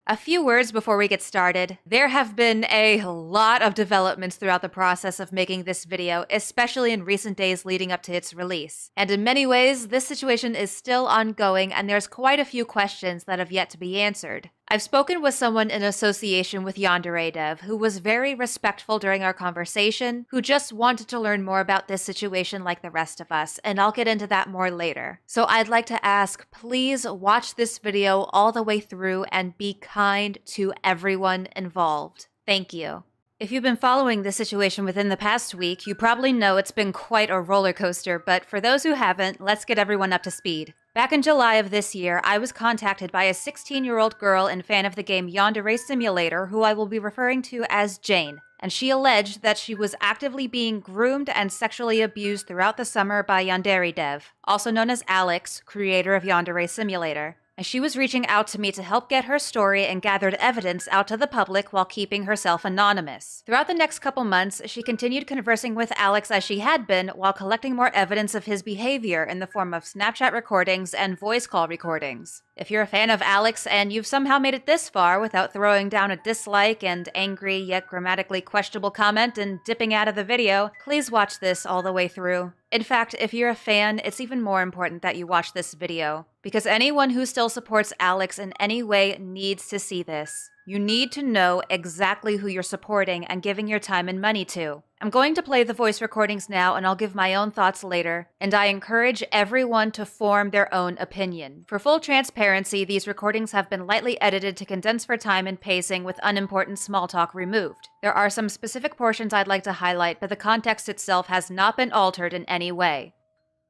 A few words before we get started. There have been a lot of developments throughout the process of making this video, especially in recent days leading up to its release. And in many ways, this situation is still ongoing and there's quite a few questions that have yet to be answered. I've spoken with someone in association with YandereDev who was very respectful during our conversation, who just wanted to learn more about this situation like the rest of us, and I'll get into that more later. So I'd like to ask, please watch this video all the way through and be kind to everyone involved. Thank you. If you've been following this situation within the past week, you probably know it's been quite a roller coaster, but for those who haven't, let's get everyone up to speed. Back in July of this year, I was contacted by a 16-year-old girl and fan of the game Yandere Simulator, who I will be referring to as Jane, and she alleged that she was actively being groomed and sexually abused throughout the summer by YandereDev, also known as AllyMcC, creator of Yandere Simulator. And she was reaching out to me to help get her story and gathered evidence out to the public while keeping herself anonymous. Throughout the next couple months, she continued conversing with Alex as she had been while collecting more evidence of his behavior in the form of Snapchat recordings and voice call recordings. If you're a fan of Alex and you've somehow made it this far without throwing down a dislike and angry yet grammatically questionable comment and dipping out of the video, please watch this all the way through. In fact, if you're a fan, it's even more important that you watch this video, because anyone who still supports Alex in any way needs to see this. You need to know exactly who you're supporting and giving your time and money to. I'm going to play the voice recordings now and I'll give my own thoughts later, and I encourage everyone to form their own opinion. For full transparency, these recordings have been lightly edited to condense for time and pacing with unimportant small talk removed. There are some specific portions I'd like to highlight, but the context itself has not been altered in any way.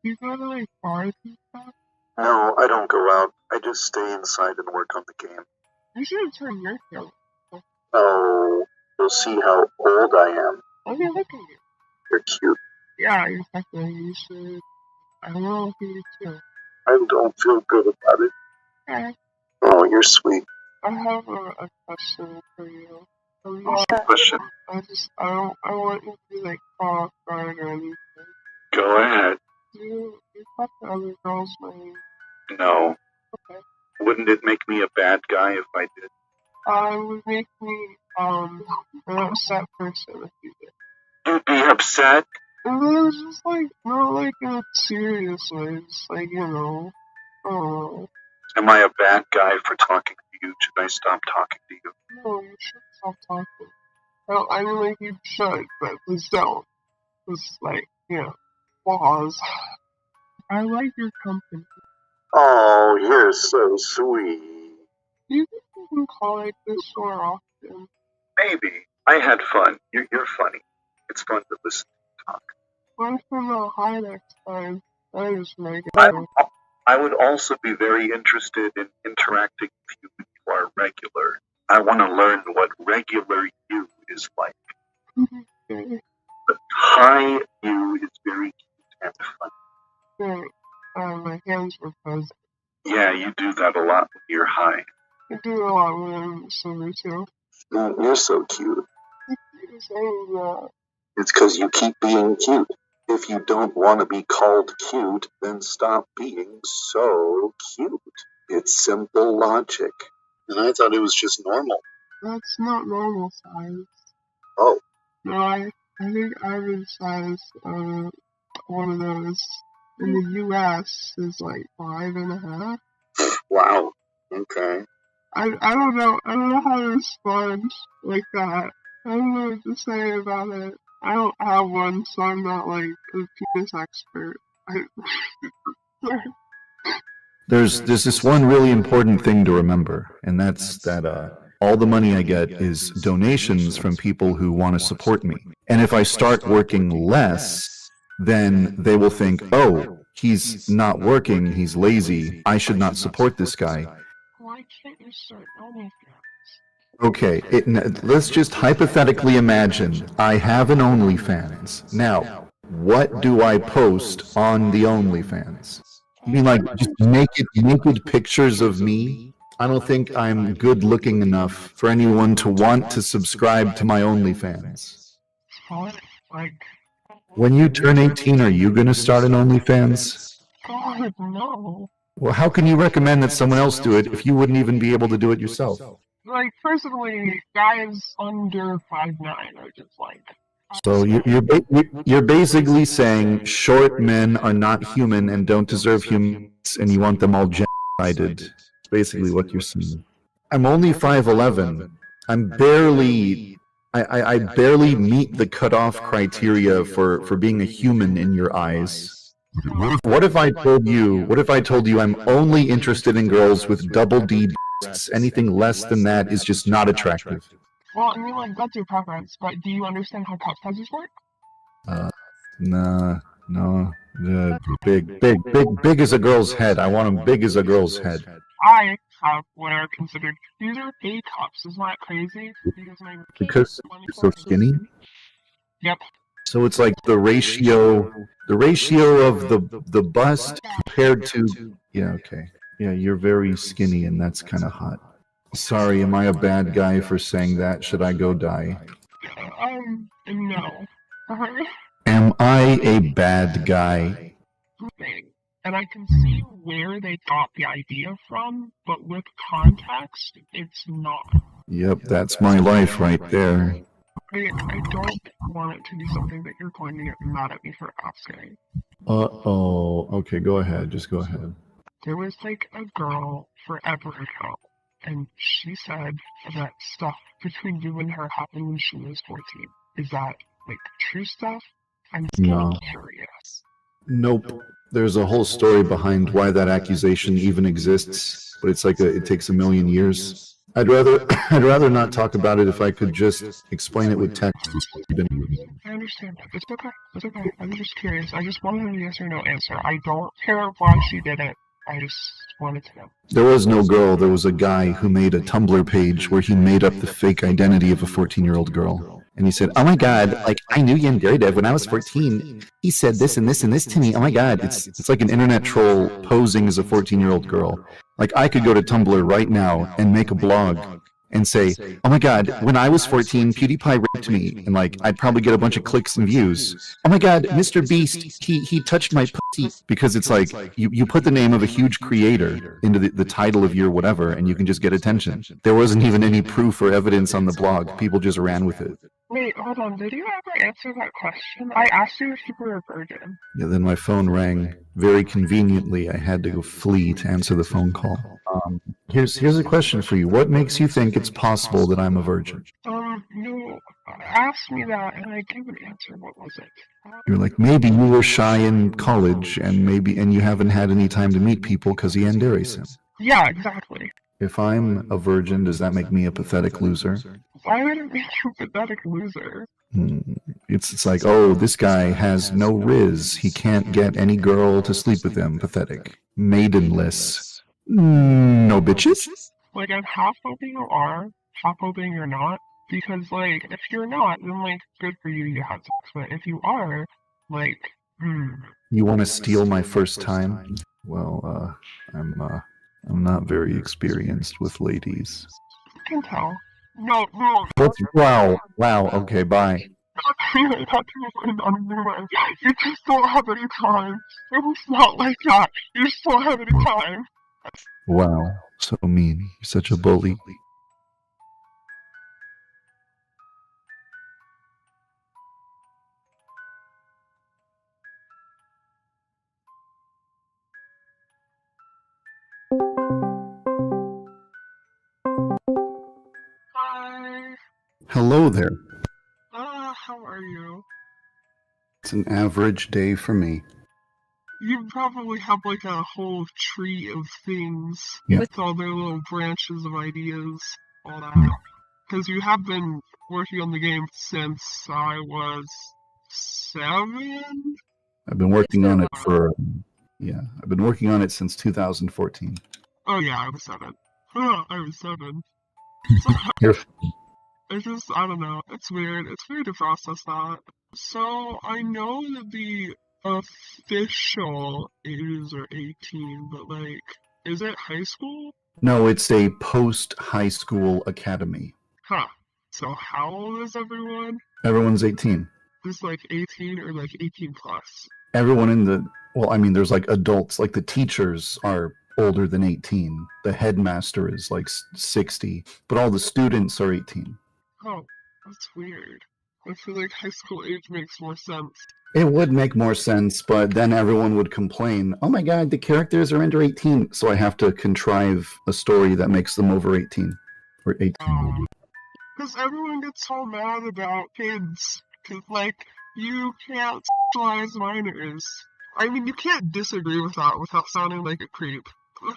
You go to like bars and stuff? No, I don't go out. I just stay inside and work on the game. You should turn your camera. Oh, you'll see how old I am. Let me look at you. You're cute. Yeah, exactly. You should. I will be too. I don't feel good about it. Okay. Oh, you're sweet. I have a question for you. What's the question? I want you to like call off guard or anything. Go ahead. You talk to other girls, man. No. Okay. Wouldn't it make me a bad guy if I did? It would make me, an upset person if you did. You'd be upset? And then it's just like, not like in a serious way, just like, oh. Am I a bad guy for talking to you? Should I stop talking to you? No, you should stop talking. Well, I mean, like, you should, but please don't. Just, like, pause. I like your company. Oh, you're so sweet. Do you think you can call like this more often? Maybe. I had fun. You're funny. It's fun to listen to talk. What if I'm not high next time? I just make it. I would also be very interested in interacting with you when you are regular. I want to learn what regular you is like. Okay. But high you is very cute and fun. Great. My hands were fuzzy. Yeah, you do that a lot when you're high. I do a lot when I'm sober too. You're so cute. You're saying that. It's because you keep being cute. If you don't want to be called cute, then stop being so cute. It's simple logic. And I thought it was just normal. That's not normal size. Oh. No, I think average size, one of those in the U.S. is like 5.5. Wow. Okay. I don't know. I don't know how to respond like that. I don't know what to say about it. I don't have one, so I'm not like a penis expert. There's this one really important thing to remember, and that's that all the money I get is donations from people who want to support me. And if I start working less, then they will think, oh, he's not working, he's lazy, I should not support this guy. Why can't you start OnlyFans? Okay, let's just hypothetically imagine I have an OnlyFans. Now, what do I post on the OnlyFans? You mean like just naked pictures of me? I don't think I'm good looking enough for anyone to want to subscribe to my OnlyFans. Like, when you turn 18, are you going to start an OnlyFans? God, no. Well, how can you recommend that someone else do it if you wouldn't even be able to do it yourself? like, personally, guys under 5'9" are just like. So you're basically saying short men are not human and don't deserve humans, and you want them all genocided. That's basically what you're saying. I'm only 5'11". I'm barely. I barely meet the cutoff criteria for being a human in your eyes. What if I told you I'm only interested in girls with double D breasts? Anything less than that is just not attractive. Well, I mean, like, that's your preference, but do you understand how cup sizes work? No. Big as a girl's head. I want them big as a girl's head. I have what are considered, these are A cups, isn't that crazy? Because you're so skinny? Yep. So it's like the ratio of the bust compared to, yeah, okay. Yeah, you're very skinny and that's kind of hot. Sorry, am I a bad guy for saying that? Should I go die? No. Am I a bad guy? And I can see where they got the idea from, but with context, it's not. Yep, that's my life right there. I don't want it to be something that you're going to get mad at me for asking. Uh-oh. Okay, go ahead. Just go ahead. There was, like, a girl forever ago, and she said that stuff between you and her happened when she was 14. Is that, like, true stuff? I'm just No. curious. Nope. There's a whole story behind why that accusation even exists, but it's like it takes a million years. I'd rather not talk about it if I could just explain it with text. I understand. It's okay. It's okay. I'm just curious. I just wanted a yes or no answer. I don't care why she did it. I just wanted to know. There was no girl. There was a guy who made a Tumblr page where he made up the fake identity of a 14-year-old girl. And he said, "Oh my God, like I knew YandereDev when I was 14. He said this and this and this to me. Oh my God, it's like an internet troll posing as a 14-year-old girl. Like I could go to Tumblr right now and make a blog and say, oh my God, when I was 14, PewDiePie raped me, and like I'd probably get a bunch of clicks and views. Oh my God, Mr. Beast, he touched my pussy, because it's like you put the name of a huge creator into the title of your whatever, and you can just get attention. There wasn't even any proof or evidence on the blog. People just ran with it. Wait, hold on. Did you ever answer that question? I asked you if you were a virgin. Yeah, then my phone rang. Very conveniently, I had to go flee to answer the phone call. Here's a question for you. What makes you think it's possible that I'm a virgin? No, ask me that and I gave an answer. What was it? You're like, maybe you were shy in college and you haven't had any time to meet people because of Yanderesim. Yeah, exactly. If I'm a virgin, does that make me a pathetic loser? Why would it make you a pathetic loser? It's like, oh, this guy has no riz. He can't get any girl to sleep with him. Pathetic. Maidenless. No bitches? Like, I'm half hoping you are, half hoping you're not. Because, like, if you're not, then, like, good for you, you had sex. But if you are, like, You want to steal my first time? Well, I'm not very experienced with ladies. I can tell. No. Wow, okay, bye. You just don't have any time. It was not like that. You just don't have any time. Wow, so mean. You're such a bully. Hi. Hello there. How are you? It's an average day for me. You probably have like a whole tree of things Yeah. with all their little branches of ideas, all that. Because you have been working on the game since I was 7? I've been working on it I've been working on it since 2014. Oh yeah, I was 7. I was 7. You're It's just, I don't know. It's weird. It's weird to process that. So, I know that the official ages are 18, but like, is it high school? No, it's a post-high school academy. Huh. So how old is everyone? Everyone's 18. Just like 18 or like 18 plus? Everyone there's like adults, like the teachers are older than 18. The headmaster is like 60, but all the students are 18. Oh, that's weird. I feel like high school age makes more sense. It would make more sense, but then everyone would complain, oh my god, the characters are under 18, so I have to contrive a story that makes them over 18. Or 18. Because everyone gets so mad about kids. Because, like, you can't sexualize minors. I mean, you can't disagree with that without sounding like a creep.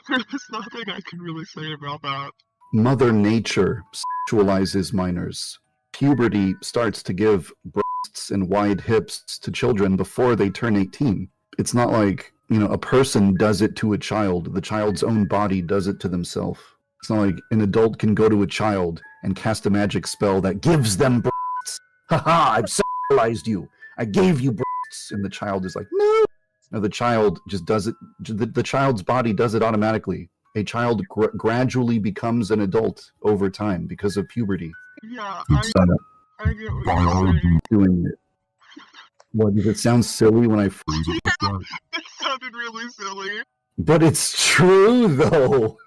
There's nothing I can really say about that. Mother Nature sexualizes minors. Puberty starts to give breasts and wide hips to children before they turn 18. It's not like, a person does it to a child. The child's own body does it to themselves. It's not like an adult can go to a child and cast a magic spell that gives them breasts. Haha, I've sexualized you. I gave you breasts. And the child is like, no. No, the child just does it. The child's body does it automatically. A child gradually becomes an adult over time because of puberty. Yeah, I get what you're saying. Doing it. What, does it sound silly when I phrase it like that? It sounded really silly. But it's true, though.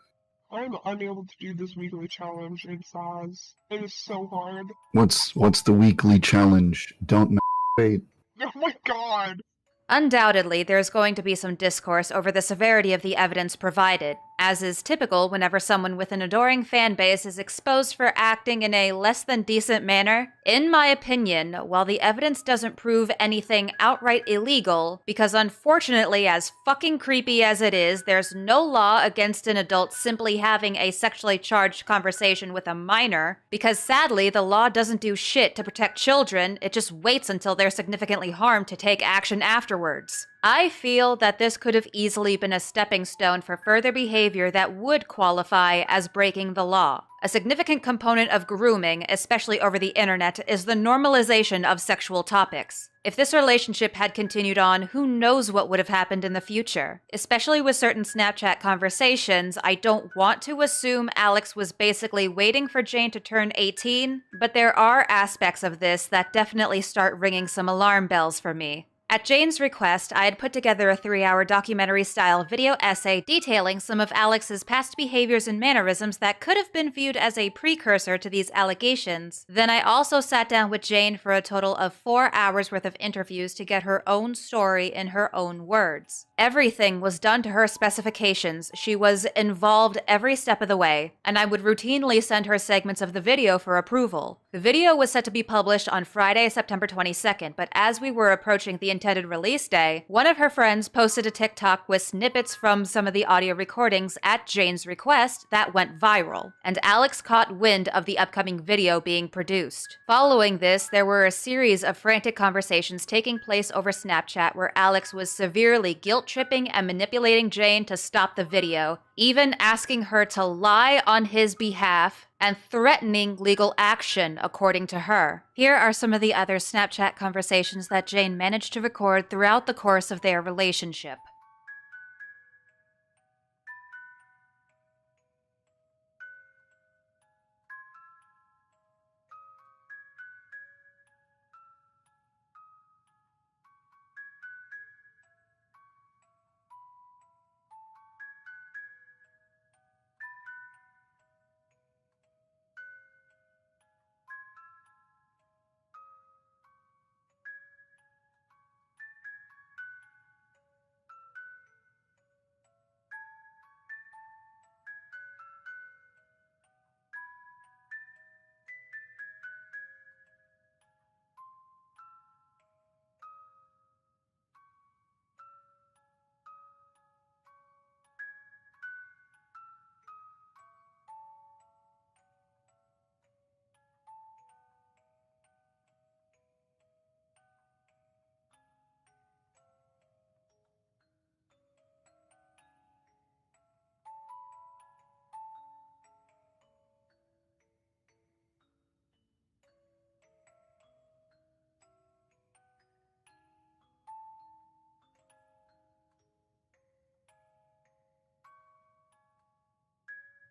I'm unable to do this weekly challenge in SAS. It is so hard. What's the weekly challenge? Don't masturbate. Oh my god. Undoubtedly, there's going to be some discourse over the severity of the evidence provided, as is typical whenever someone with an adoring fan base is exposed for acting in a less than decent manner. In my opinion, while the evidence doesn't prove anything outright illegal, because unfortunately, as fucking creepy as it is, there's no law against an adult simply having a sexually charged conversation with a minor, because sadly, the law doesn't do shit to protect children, it just waits until they're significantly harmed to take action afterwards. I feel that this could have easily been a stepping stone for further behavior that would qualify as breaking the law. A significant component of grooming, especially over the internet, is the normalization of sexual topics. If this relationship had continued on, who knows what would have happened in the future? Especially with certain Snapchat conversations, I don't want to assume Alex was basically waiting for Jane to turn 18, but there are aspects of this that definitely start ringing some alarm bells for me. At Jane's request, I had put together a 3-hour documentary-style video essay detailing some of Alex's past behaviors and mannerisms that could have been viewed as a precursor to these allegations. Then I also sat down with Jane for a total of 4 hours worth of interviews to get her own story in her own words. Everything was done to her specifications. She was involved every step of the way, and I would routinely send her segments of the video for approval. The video was set to be published on Friday, September 22nd, but as we were approaching the intended release day, one of her friends posted a TikTok with snippets from some of the audio recordings at Jane's request that went viral, and Alex caught wind of the upcoming video being produced. Following this, there were a series of frantic conversations taking place over Snapchat where Alex was severely guilt-tripping and manipulating Jane to stop the video, even asking her to lie on his behalf and threatening legal action, according to her. Here are some of the other Snapchat conversations that Jane managed to record throughout the course of their relationship.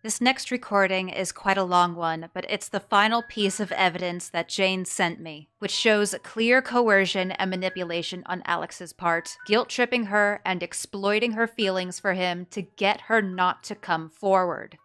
This next recording is quite a long one, but it's the final piece of evidence that Jane sent me, which shows clear coercion and manipulation on Alex's part, guilt-tripping her and exploiting her feelings for him to get her not to come forward.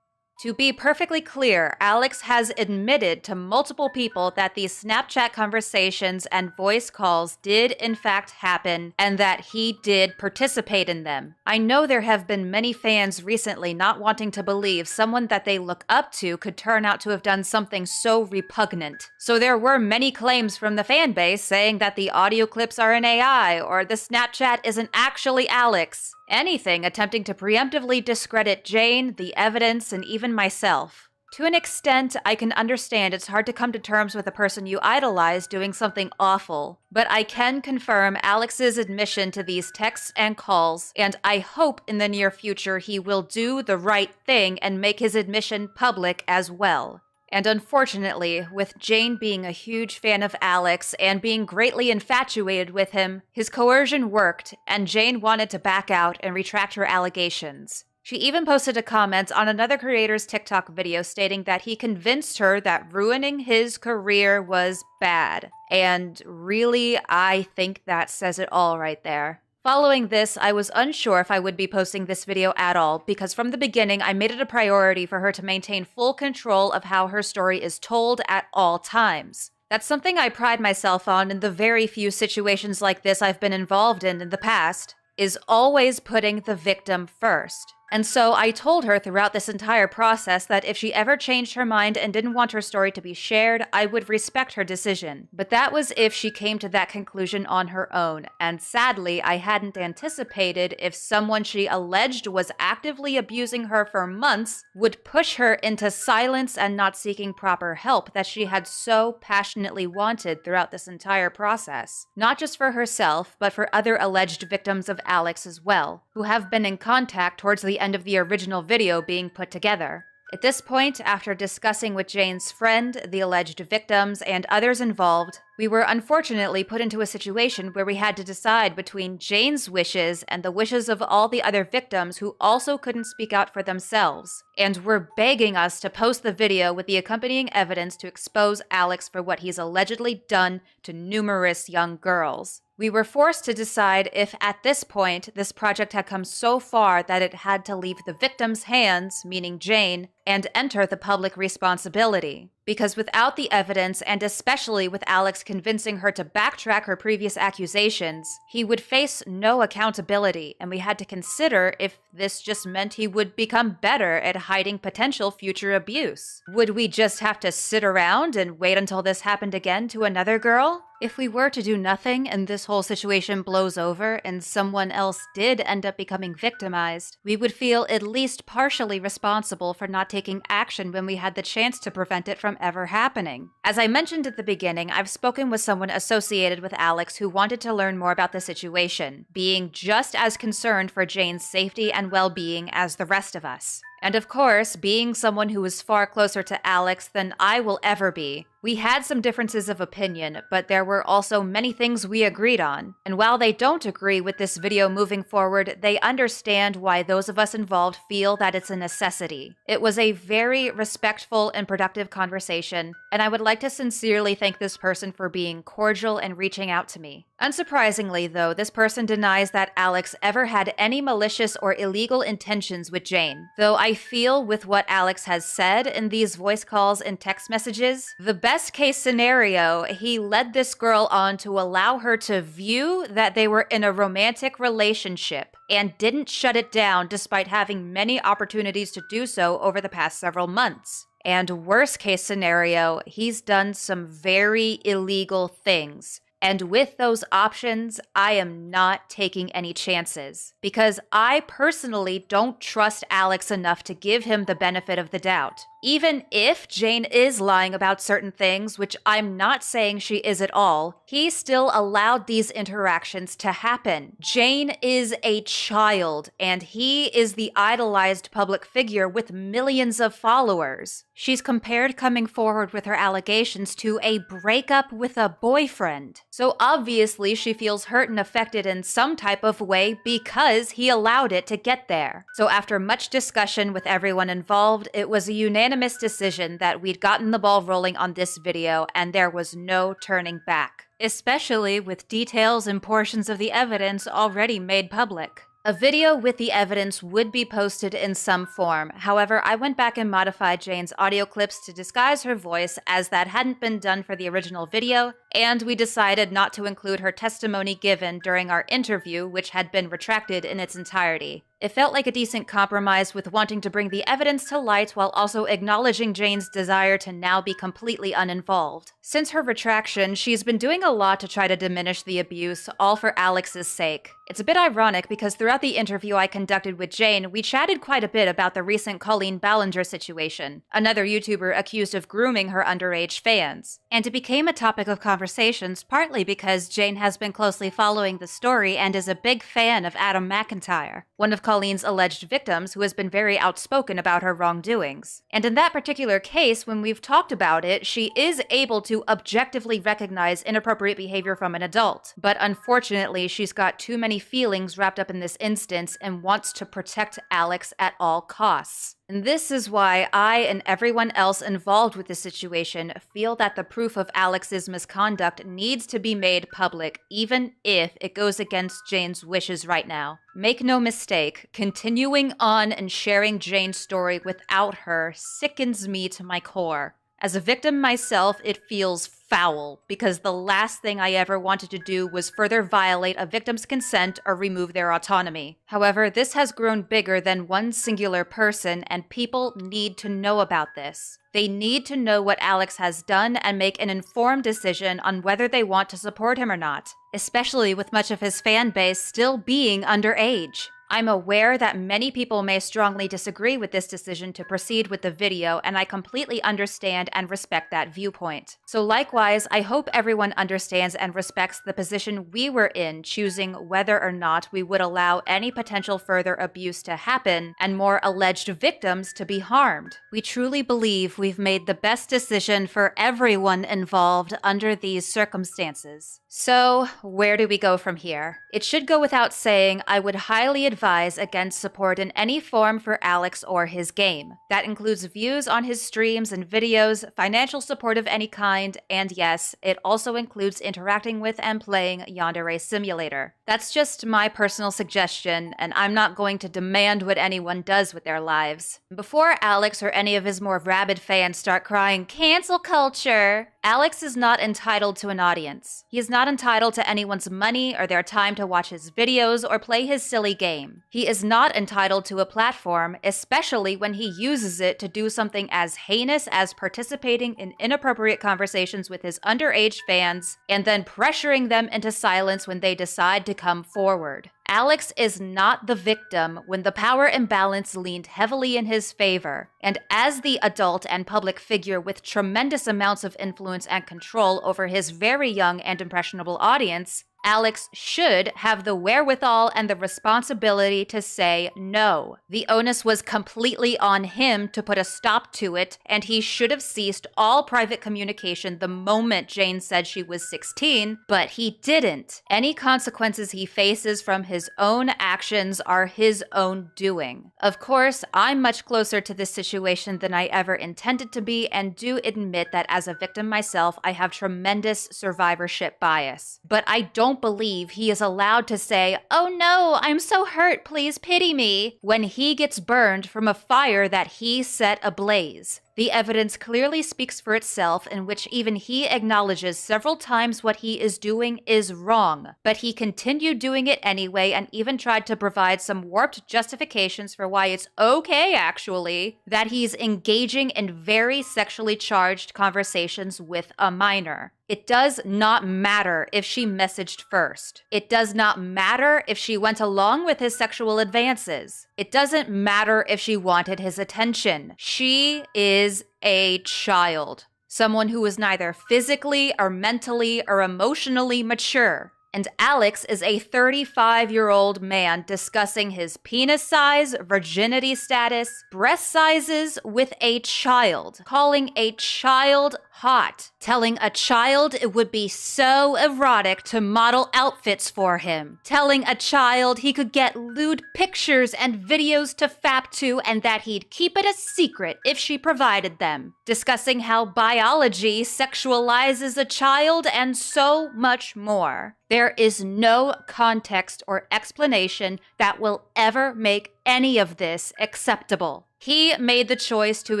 To be perfectly clear, Alex has admitted to multiple people that these Snapchat conversations and voice calls did in fact happen and that he did participate in them. I know there have been many fans recently not wanting to believe someone that they look up to could turn out to have done something so repugnant. So there were many claims from the fan base saying that the audio clips are an AI or the Snapchat isn't actually Alex. Anything attempting to preemptively discredit Jane, the evidence, and even myself. To an extent, I can understand it's hard to come to terms with a person you idolize doing something awful, but I can confirm Alex's admission to these texts and calls, and I hope in the near future he will do the right thing and make his admission public as well. And unfortunately, with Jane being a huge fan of Alex and being greatly infatuated with him, his coercion worked, and Jane wanted to back out and retract her allegations. She even posted a comment on another creator's TikTok video stating that he convinced her that ruining his career was bad. And really, I think that says it all right there. Following this, I was unsure if I would be posting this video at all because from the beginning I made it a priority for her to maintain full control of how her story is told at all times. That's something I pride myself on in the very few situations like this I've been involved in the past, is always putting the victim first. And so I told her throughout this entire process that if she ever changed her mind and didn't want her story to be shared, I would respect her decision. But that was if she came to that conclusion on her own, and sadly, I hadn't anticipated if someone she alleged was actively abusing her for months would push her into silence and not seeking proper help that she had so passionately wanted throughout this entire process. Not just for herself, but for other alleged victims of Alex as well, who have been in contact towards the end of the original video being put together. At this point, after discussing with Jane's friend, the alleged victims, and others involved, we were unfortunately put into a situation where we had to decide between Jane's wishes and the wishes of all the other victims who also couldn't speak out for themselves, and were begging us to post the video with the accompanying evidence to expose Alex for what he's allegedly done to numerous young girls. We were forced to decide if, at this point, this project had come so far that it had to leave the victim's hands, meaning Jane, and enter the public responsibility. Because without the evidence, and especially with Alex convincing her to backtrack her previous accusations, he would face no accountability, and we had to consider if this just meant he would become better at hiding potential future abuse. Would we just have to sit around and wait until this happened again to another girl? If we were to do nothing and this whole situation blows over and someone else did end up becoming victimized, we would feel at least partially responsible for not taking action when we had the chance to prevent it from ever happening. As I mentioned at the beginning, I've spoken with someone associated with Alex who wanted to learn more about the situation, being just as concerned for Jane's safety and well-being as the rest of us. And of course, being someone who is far closer to Alex than I will ever be, we had some differences of opinion, but there were also many things we agreed on. And while they don't agree with this video moving forward, they understand why those of us involved feel that it's a necessity. It was a very respectful and productive conversation, and I would like to sincerely thank this person for being cordial and reaching out to me. Unsurprisingly, though, this person denies that Alex ever had any malicious or illegal intentions with Jane. Though I feel with what Alex has said in these voice calls and text messages, the best case scenario, he led this girl on to allow her to view that they were in a romantic relationship and didn't shut it down despite having many opportunities to do so over the past several months. And worst case scenario, he's done some very illegal things. And with those options, I am not taking any chances because I personally don't trust Alex enough to give him the benefit of the doubt. Even if Jane is lying about certain things, which I'm not saying she is at all, he still allowed these interactions to happen. Jane is a child, and he is the idolized public figure with millions of followers. She's compared coming forward with her allegations to a breakup with a boyfriend. So obviously she feels hurt and affected in some type of way because he allowed it to get there. So after much discussion with everyone involved, it was a unanimous decision that we'd gotten the ball rolling on this video and there was no turning back, especially with details and portions of the evidence already made public. A video with the evidence would be posted in some form. However, I went back and modified Jane's audio clips to disguise her voice, as that hadn't been done for the original video, and we decided not to include her testimony given during our interview, which had been retracted in its entirety. It felt like a decent compromise with wanting to bring the evidence to light while also acknowledging Jane's desire to now be completely uninvolved. Since her retraction, she's been doing a lot to try to diminish the abuse, all for Alex's sake. It's a bit ironic because throughout the interview I conducted with Jane, we chatted quite a bit about the recent Colleen Ballinger situation, another YouTuber accused of grooming her underage fans. And it became a topic of conversations partly because Jane has been closely following the story and is a big fan of Adam McIntyre, one of Colleen's alleged victims who has been very outspoken about her wrongdoings. And in that particular case, when we've talked about it, she is able to objectively recognize inappropriate behavior from an adult. But unfortunately, she's got too many feelings wrapped up in this instance and wants to protect Alex at all costs. And this is why I and everyone else involved with the situation feel that the proof of Alex's misconduct needs to be made public, even if it goes against Jane's wishes right now. Make no mistake, continuing on and sharing Jane's story without her sickens me to my core. As a victim myself, it feels foul, because the last thing I ever wanted to do was further violate a victim's consent or remove their autonomy. However, this has grown bigger than one singular person, and people need to know about this. They need to know what Alex has done and make an informed decision on whether they want to support him or not, especially with much of his fan base still being underage. I'm aware that many people may strongly disagree with this decision to proceed with the video, and I completely understand and respect that viewpoint. So likewise, I hope everyone understands and respects the position we were in, choosing whether or not we would allow any potential further abuse to happen and more alleged victims to be harmed. We truly believe we've made the best decision for everyone involved under these circumstances. So, where do we go from here? It should go without saying, I would highly advise against support in any form for Alex or his game. That includes views on his streams and videos, financial support of any kind, and yes, it also includes interacting with and playing Yandere Simulator. That's just my personal suggestion, and I'm not going to demand what anyone does with their lives. Before Alex or any of his more rabid fans start crying, "Cancel culture!" Alex is not entitled to an audience. He is not entitled to anyone's money or their time to watch his videos or play his silly game. He is not entitled to a platform, especially when he uses it to do something as heinous as participating in inappropriate conversations with his underage fans and then pressuring them into silence when they decide to come forward. Alex is not the victim when the power imbalance leaned heavily in his favor, and as the adult and public figure with tremendous amounts of influence and control over his very young and impressionable audience, Alex should have the wherewithal and the responsibility to say no. The onus was completely on him to put a stop to it, and he should have ceased all private communication the moment Jane said she was 16, but he didn't. Any consequences he faces from his own actions are his own doing. Of course, I'm much closer to this situation than I ever intended to be, and do admit that as a victim myself, I have tremendous survivorship bias. But I don't believe he is allowed to say, "Oh no, I'm so hurt, please pity me," when he gets burned from a fire that he set ablaze. The evidence clearly speaks for itself, in which even he acknowledges several times what he is doing is wrong, but he continued doing it anyway and even tried to provide some warped justifications for why it's okay, actually, that he's engaging in very sexually charged conversations with a minor. It does not matter if she messaged first. It does not matter if she went along with his sexual advances. It doesn't matter if she wanted his attention. She is a child. Someone who is neither physically or mentally or emotionally mature. And Alex is a 35-year-old man discussing his penis size, virginity status, breast sizes with a child, calling a child hot, telling a child it would be so erotic to model outfits for him, telling a child he could get lewd pictures and videos to fap to and that he'd keep it a secret if she provided them, discussing how biology sexualizes a child and so much more. There is no context or explanation that will ever make any of this acceptable. He made the choice to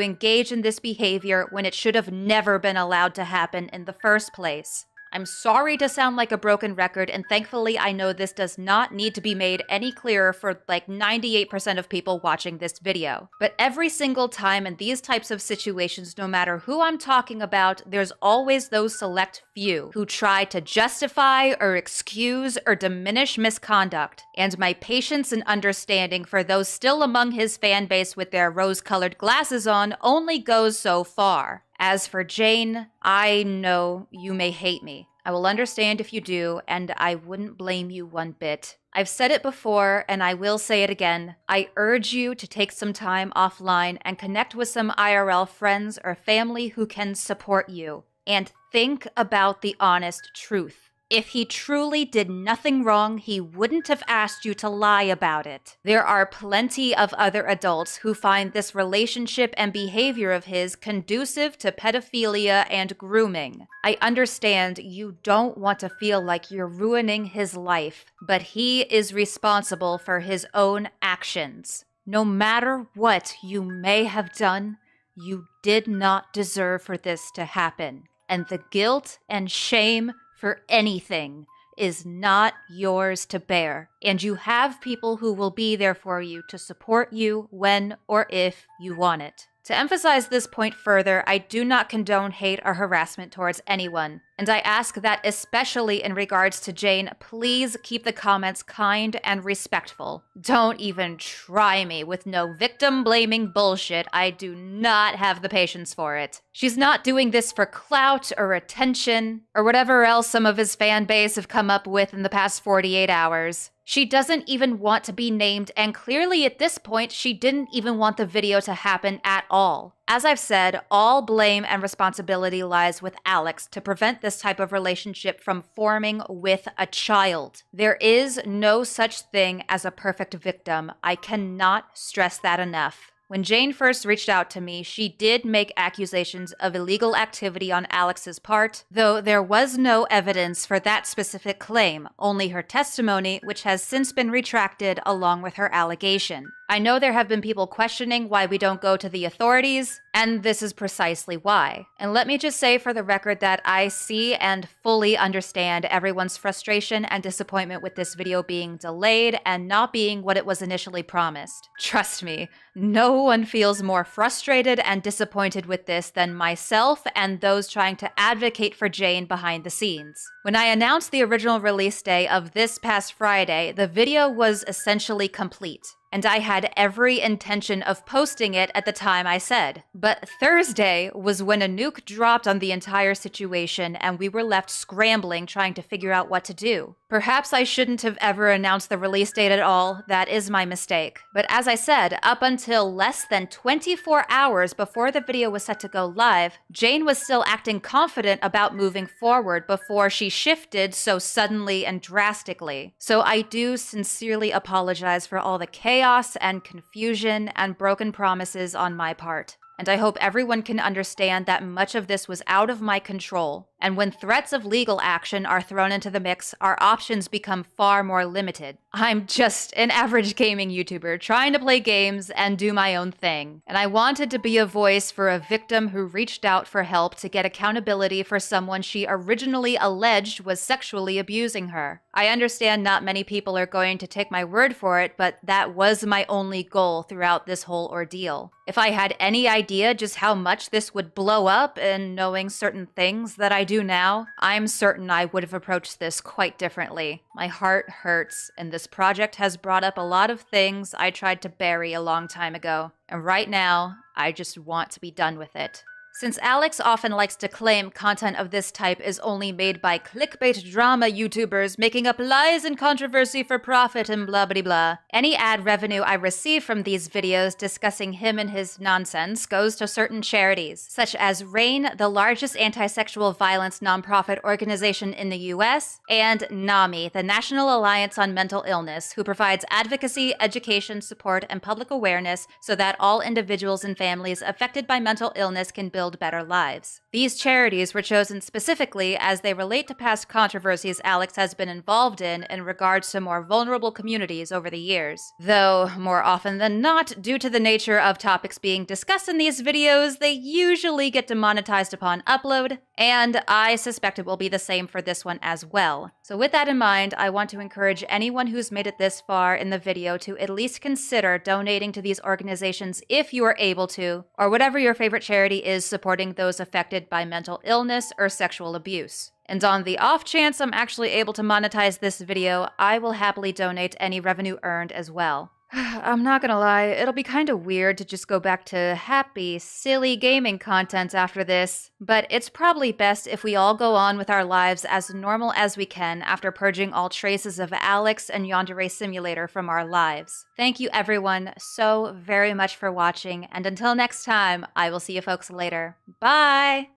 engage in this behavior when it should have never been allowed to happen in the first place. I'm sorry to sound like a broken record, and thankfully I know this does not need to be made any clearer for like 98% of people watching this video. But every single time in these types of situations, no matter who I'm talking about, there's always those select few who try to justify or excuse or diminish misconduct. And my patience and understanding for those still among his fan base with their rose-colored glasses on only goes so far. As for Jane, I know you may hate me. I will understand if you do, and I wouldn't blame you one bit. I've said it before, and I will say it again. I urge you to take some time offline and connect with some IRL friends or family who can support you. And think about the honest truth. If he truly did nothing wrong, he wouldn't have asked you to lie about it. There are plenty of other adults who find this relationship and behavior of his conducive to pedophilia and grooming. I understand you don't want to feel like you're ruining his life, but he is responsible for his own actions. No matter what you may have done, you did not deserve for this to happen. And the guilt and shame for anything is not yours to bear, and you have people who will be there for you to support you when or if you want it. To emphasize this point further, I do not condone hate or harassment towards anyone, and I ask that, especially in regards to Jane, please keep the comments kind and respectful. Don't even try me with no victim-blaming bullshit. I do not have the patience for it. She's not doing this for clout or attention, or whatever else some of his fan base have come up with in the past 48 hours. She doesn't even want to be named, and clearly at this point, she didn't even want the video to happen at all. As I've said, all blame and responsibility lies with Alex to prevent this type of relationship from forming with a child. There is no such thing as a perfect victim. I cannot stress that enough. When Jane first reached out to me, she did make accusations of illegal activity on Alex's part, though there was no evidence for that specific claim, only her testimony, which has since been retracted along with her allegation. I know there have been people questioning why we don't go to the authorities, and this is precisely why. And let me just say for the record that I see and fully understand everyone's frustration and disappointment with this video being delayed and not being what it was initially promised. Trust me, no one feels more frustrated and disappointed with this than myself and those trying to advocate for Jane behind the scenes. When I announced the original release day of this past Friday, the video was essentially complete, and I had every intention of posting it at the time I said. But Thursday was when a nuke dropped on the entire situation and we were left scrambling trying to figure out what to do. Perhaps I shouldn't have ever announced the release date at all. That is my mistake. But as I said, up until less than 24 hours before the video was set to go live, Jane was still acting confident about moving forward before she shifted so suddenly and drastically. So I do sincerely apologize for all the chaos and confusion and broken promises on my part. And I hope everyone can understand that much of this was out of my control. And when threats of legal action are thrown into the mix, our options become far more limited. I'm just an average gaming YouTuber trying to play games and do my own thing. And I wanted to be a voice for a victim who reached out for help to get accountability for someone she originally alleged was sexually abusing her. I understand not many people are going to take my word for it, but that was my only goal throughout this whole ordeal. If I had any idea just how much this would blow up, and knowing certain things that I do now, I'm certain I would have approached this quite differently. My heart hurts, and this project has brought up a lot of things I tried to bury a long time ago. And right now, I just want to be done with it. Since Alex often likes to claim content of this type is only made by clickbait drama YouTubers making up lies and controversy for profit and blah blah blah, any ad revenue I receive from these videos discussing him and his nonsense goes to certain charities, such as RAIN, the largest anti-sexual violence nonprofit organization in the US, and NAMI, the National Alliance on Mental Illness, who provides advocacy, education, support, and public awareness so that all individuals and families affected by mental illness can build better lives. These charities were chosen specifically as they relate to past controversies Alex has been involved in regards to more vulnerable communities over the years. Though, more often than not, due to the nature of topics being discussed in these videos, they usually get demonetized upon upload, and I suspect it will be the same for this one as well. So with that in mind, I want to encourage anyone who's made it this far in the video to at least consider donating to these organizations if you are able to, or whatever your favorite charity is supporting those affected by mental illness or sexual abuse. And on the off chance I'm actually able to monetize this video, I will happily donate any revenue earned as well. I'm not gonna lie, it'll be kinda weird to just go back to happy, silly gaming content after this, but it's probably best if we all go on with our lives as normal as we can after purging all traces of Alex and Yandere Simulator from our lives. Thank you everyone so very much for watching, and until next time, I will see you folks later. Bye!